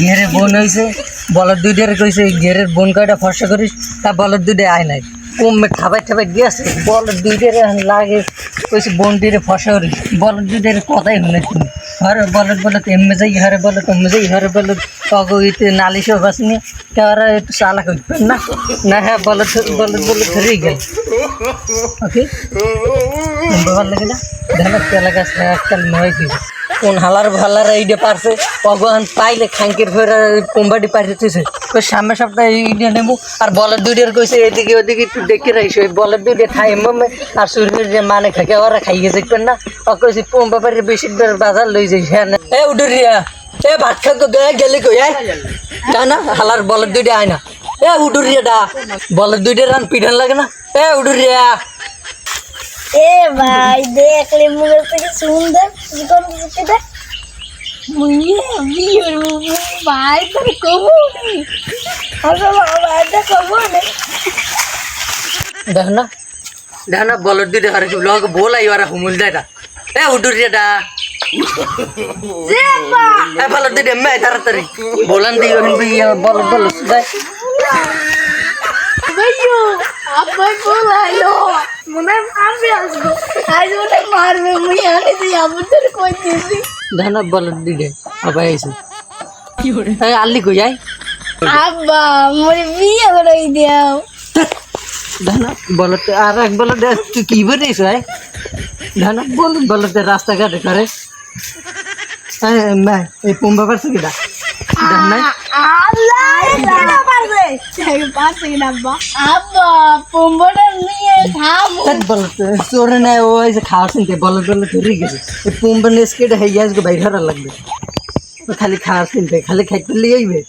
ঘেরে বোন হয়েছে বলদ দুইটার কইছে ঘেরের বোন কয়টা ফর্সা করিস তা বলদ দুইটা আয় নাই কমে ঠাবাই ঠাবাই গিয়েছে বলদ দুইটারে লাগে কইছে বোন দুইটা ফর্সা করিস বলদ দুইটার কথাই শুনে তুমি হরে বলদ বলদ এমে যাই হরে বলদ এমে যাই হরে বলদ কগইতে নালিশও বাসনি তারা একটু চালা করবেন না না হ্যাঁ বলদ বলদ বলদ ধরেই গেল ওকে ভালো লাগে না ধানের তেলা গাছ আজকাল নয় কি কোন হালার ভালার এইটা পারছে ভগবান পাইলে খাঙ্কির ফেরা কোম্পানি পাঠিয়েছে তো সামনের সপ্তাহে এইটা নেবো আর বলের দুইটার কইছে এদিকে ওদিকে একটু দেখে রাখছো ওই বলের দুইটা খাই মমে আর শরীরের যে মানে খাকে ওরা খাইয়ে দেখবেন না ও কইছে কোম্পানির বেশি বাজার লই যাই হ্যাঁ এ উডুরিয়া এ ভাত খাকে গেলে কই তা না হালার বলের দুইটা আয় না এ উডুরিয়াটা বলের দুইটা রান পিঠান লাগে না এ উডুরিয়া এ ভাই দেখলে মুখের থেকে সুন্দর চিকন চিকন ভাই তোর কবু দেখ না বলদ দুইটা হারে লোক বলাই ওরা হুমুল দেয় এ উডুরিয়াটা এ বলদ দুইটা মে তাড়াতাড়ি বলান দিও বলদ বলদ দেয় ভাইও আব্বাই বলাইলো মনে মারবে আসবো আজ ওটা মারবে মুই আনে দিই আমাদের কই দিছি ধানা বলদ দিগে আবাই আইছে কি করে এই আল্লি কই যাই আব্বা মোরে বিয়ে করে দাও ধানা বলদ আর এক বলদ তুই কি বলিস ভাই ধানা বলদ রাস্তাঘাটে করে মা এই পুম্বা পারছে কিনা ধানা আল্লাহ এটা পারবে পারছে কিনা আব্বা আব্বা পোম্বটা নিয়ে থাম বলদ চোরে না ওই যে খাওয়া শুনতে বলদ ধরে গেছে এই পুম্বা নেসকেটা হয়ে আসবে বাইরে হারা লাগবে খালি খাওয়া শুনতে খালি খাইতে লিয়ে আইবে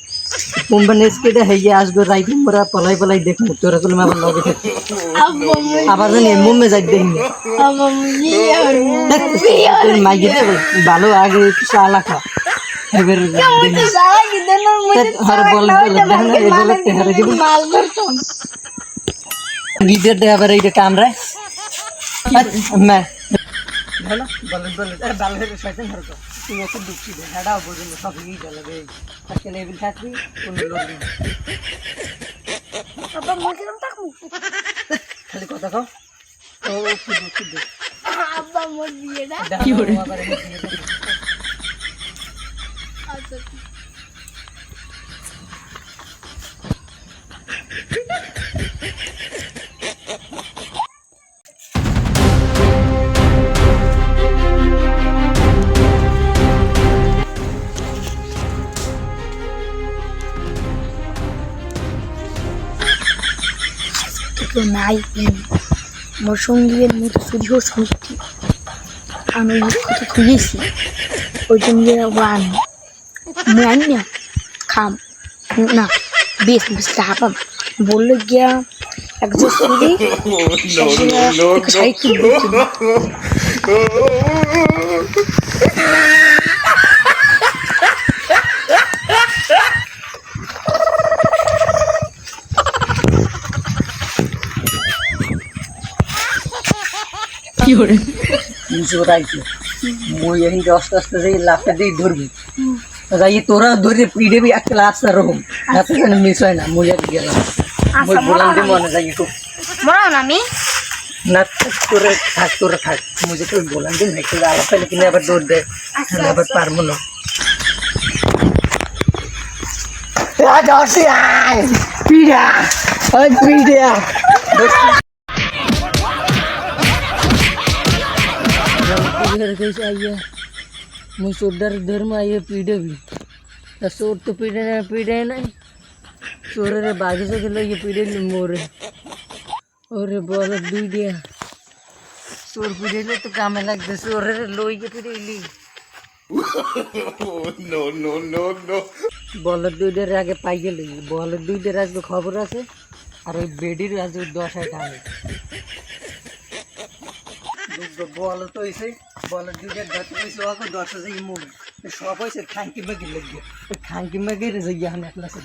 পুম্বা নেসকেটা হয়ে আসবে রাইতে মোরা পলাই পলাই দেখবো তোরা করলে আবার লগে থাকবে আবার জানি মুম্মে যাই দেখবি আব্বা বিয়ে মাইকে ভালো আগে একটু চালা খা এবার হার বল দেখেন এই বলদ হারে দিব গিটার দে আবার এইটা কামড়ায় মা ভালো বলদ আরে ভালো হয়ে শয়তান হরকত তুমি একটু দুঃখী দে হাড়াও বলুন সব এই গেল রে আজকে লেভেল থাকবি কোন লোক নেই আব্বা মুখেরম থাকু খালি কথা কও ও কি আব্বা মোর বিয়েটা কি করে আচ্ছা নাই মোর সঙ্গীর মতো শুধুও শক্তি আমি কথা খুঁজেছি ওই জন্য ওয়ান মান না খাম না বেশ বেশ টাকা বললো গিয়া একজন শুধু সাইকেল কি করে চোরাইছে মই এই আস্তে আস্তে যাই লাফে দিয়ে ধরবি যাই তোরা ধরে পিড়েবি একটা রাস্তা রকম রাস্তা কেন মিস হয় না মই আর গেলাম মই বললাম যে মনে যাই একটু মরাও না আমি না তোরা থাক মুঝে তো বললাম যে একটু আলাপ পেলে কিনে আবার দৌড় দেয় আবার পারবো না পিড়া পিড়া मुझ चोर धर्म आइए पीढ़े भी चोर तो पीढ़े नहीं चोर रे बागी से खेलो ये पीढ़े मोरे और बोल दू दिया चोर पीढ़े ले तो काम लगते चोर रे लो ये पीढ़े ली नो नो नो नो बोल दुईটার আগে পাই গেল বল দুইটার আজকে খবর আছে আর ওই বেডির আজকে 10 টাকা বল তো হয়েছে বল দুইটার দাঁত হয়েছে ওকে 10,000 মুখ সব হয়েছে খাঙ্কি মেঘে লেগে খাঙ্কি মেঘের যাইয়া আমি একলা সে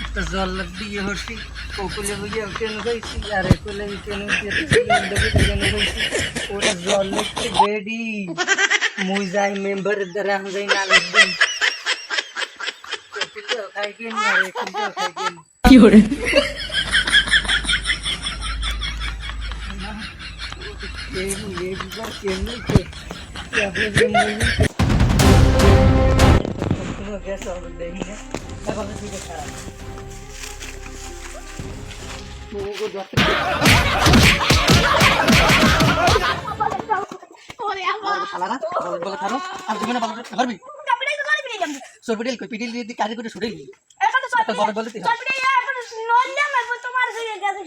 একটা জল দিয়ে হচ্ছি ওকুলে বুঝিয়ে কেন গেছি আর একুলে কেন কেন গেছি ওটা জল লিখতে বেডি মুই যাই মেম্বারের দ্বারা আমি যাই না লিখবেন খাই কেন আর একুলে খাই কেন কি করে গ্যাস অর্ডার দেয়নি না এখন থেকে খারাপ ওরে আব্বা শালারা বলে খারো আর তুমি না বলো ধরবি কাপড়ে তো করে দিলাম সরবিডেল কই পিডিল দিয়ে কাজ করে ছুড়ে গেলি এখন তো একটা বড় বলতে কাপড়ে এখন নইলে আমি তোমার সঙ্গে গেছে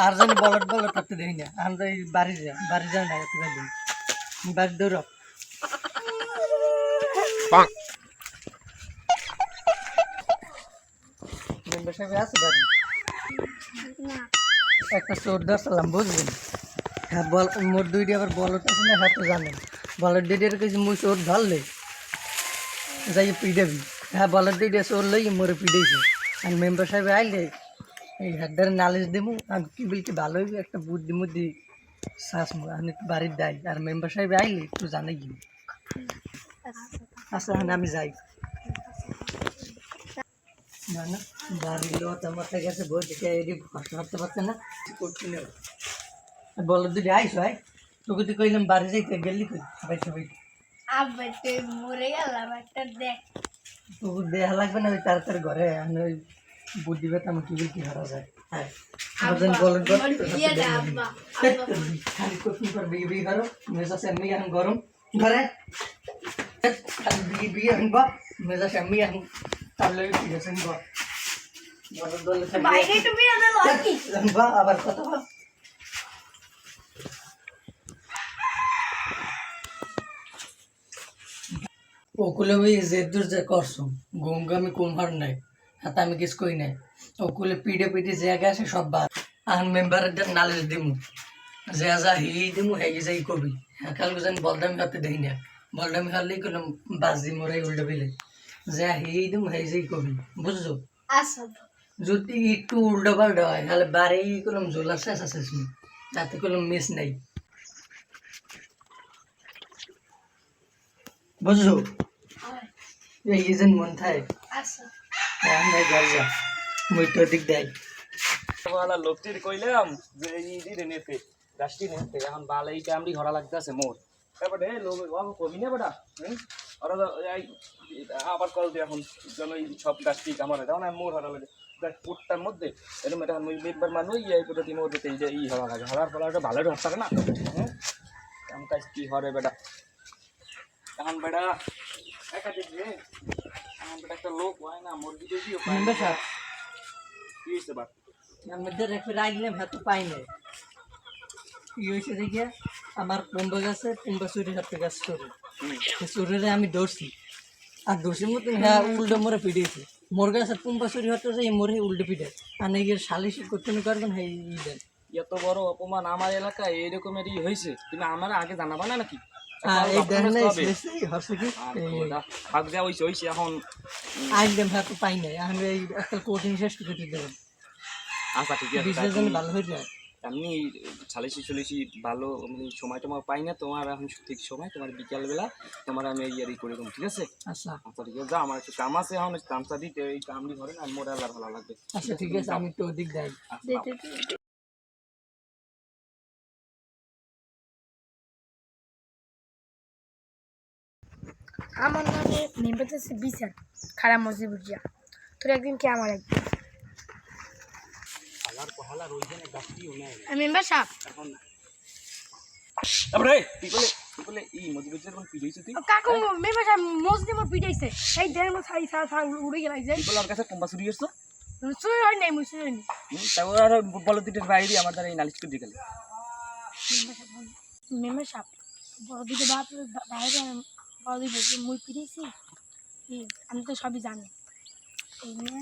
আর জানি বলট বলট করতে দেই না আমরা এই বাড়ি যা না একটু দিন বাড়ি দৌড় মেম্বার সাহেব আছে বাড়ি না একটা চোর ধরছিলাম বুঝলেন হ্যাঁ বল মোট দুইটি আবার বলট আছে না হ্যাঁ তো জানেন বলট দুইটার কাছে মুই চোর ধরলে যাই পিডাবি হ্যাঁ বলট দুইটা চোর লই মোরে পিডেছি আর মেম্বার সাহেব আইলে এই হাড্ডারে নালিশ দেবো আর কি বলতে ভালো হইবে একটা বুদ্ধি মুদ্ধি শ্বাস আমি একটু বাড়ির দেয় আর মেম্বার সাহেব আইলে একটু জানাই গিয়ে আচ্ছা হ্যাঁ আমি যাই না না বাড়ির লোক আমার গেছে বই দেখে এটি কষ্ট করতে পারছে না করছি না বলো দুটি আইস ভাই তোকে তুই কইলাম বাড়ি যাইতে গেলি কই সবাই সবাই আব্বা তুই মরে গেলাম একটা দেখ তোকে দেয়া লাগবে না ওই তাড়াতাড়ি ঘরে আমি ওই বুদ্ধি পেতাম কি বল কি হারা যায় হ্যাঁ আমাদের বলেন আব্বা খালি কোচিং করে বিয়ে বিয়ে করো মেজা সেমি এখন গরম ঘরে খালি বিয়ে বিয়ে এখন বা মেজা সেমি এখন তাহলে ঠিক আছে বা বড় দলে বাইরে একটু বিয়ে দিল আর কি বা আবার কথা বল ওকুলে ওই যে দূর যে করছো গঙ্গা আমি কোন হার নাই হাতে আমি কিছু কই নাই ওকুলে পিঠে পিঠে জায়গা আছে সব বাদ আন মেম্বারের নালিশ দিমু যে যা হি দিমু হেগে যাই কবি কাল গুজান বলদামি হাতে দেই না বলদামি হারলেই কোনো বাজি মরে উল্টে বিলে যে হি দিমু হেগে যাই কবি বুঝছো আচ্ছা যদি একটু উল্টো পাল্টা হয় তাহলে বাড়ি কোনো জোলার শেষ আছে তাতে কোনো মিস নাই বুঝছো এই যেন মন থাকে আচ্ছা নাই গরজা মই তো দিক দেয় বালা লোকটির কইলাম যে এই দিনে নেতে রাষ্ট্রি নেতে এখন বালা এই কামড়ি ঘোরা লাগতেছে মোর তারপরে লোক বাবু কবি না বেটা ওরা এই আবার কল দিয়ে এখন যেন এই সব রাষ্ট্রি কামারে দাও না মোর হারা লাগে দেখ পুটটার মধ্যে এরকম এটা আমি মেম্বার মানুষ এই প্রতি মোর এই যে ই হওয়া লাগে হওয়ার ফলে ভালো হতে পারে না হ্যাঁ কাম কাজ কি হরে বেটা এখন বেটা একা দেখবে এখন বেটা একটা লোক হয় না মোর দিকে দিও পায় মেম্বার সাহেব কি হয়েছে বা আমাদের রেখে রাখলে ভাত পাই নাই কি হয়েছে দেখিয়া আমার কুম্বা গাছে কুম্বা চুরি হাতে গাছ চুরিরে আমি দৌড়ছি আর দোষের মতন হ্যাঁ উল্টো মরে পিটিয়েছে মোর গাছে কুম্বা চুরি হতে যাই মরে উল্টো পিটে আর নাকি সালিশ করতে করবেন হ্যাঁ দেন এত বড় অপমান আমার এলাকায় এইরকমেরই হয়েছে তুমি আমার আগে জানাবা না নাকি এই দেখেন হচ্ছে কি ভাগ দেওয়া হয়েছে হয়েছে এখন আইন দেন ভাত পাই নাই আমি এই একটা কোচিং শেষ করে দেবেন আচ্ছা ঠিক আছে বিজনেস জানি ভালো হয়ে যায় এমনি সালিশি ভালো মানে সময় টময় পাই না তোমার এখন ঠিক সময় তোমার বিকালবেলা তোমার আমি ইয়ারি করে দেবো ঠিক আছে আচ্ছা আচ্ছা ঠিক আছে যা আমার একটু কাম আছে এখন কামটা দিতে এই কামটি ধরে না মোর আল্লাহ ভালো লাগবে আচ্ছা ঠিক আছে আমি তো ওদিক যাই আচ্ছা আমার নামে নির্বাচন বিচার খারাপ মসজিদ বুঝিয়া তোর একদিন কে আমার একদিন মেম্বার সাহেব এখন তারপরে তুই বলে এই মজুরির কোন পিড়ি হইছে তুই কাকু মেম্বার সাহেব মসজিদে আমার পিটাইছে এই দেড় মাস ছাই ছাই উড়ে গেল যে তুই বলে ওর কাছে কম্বা চুরি হইছ চুরি হয় নাই মুসুরি হয়নি তারপর আর বলো দুটোর বাইরে আমার দ্বারা এই নালিশ করে দিয়ে গেল মেম্বার সাহেব বড় দিকে বাইরে বড় দিকে মুই পিটাইছি আমি তো সবই জানি এই নিয়ে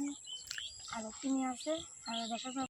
আর তিনি আছে আর দেখা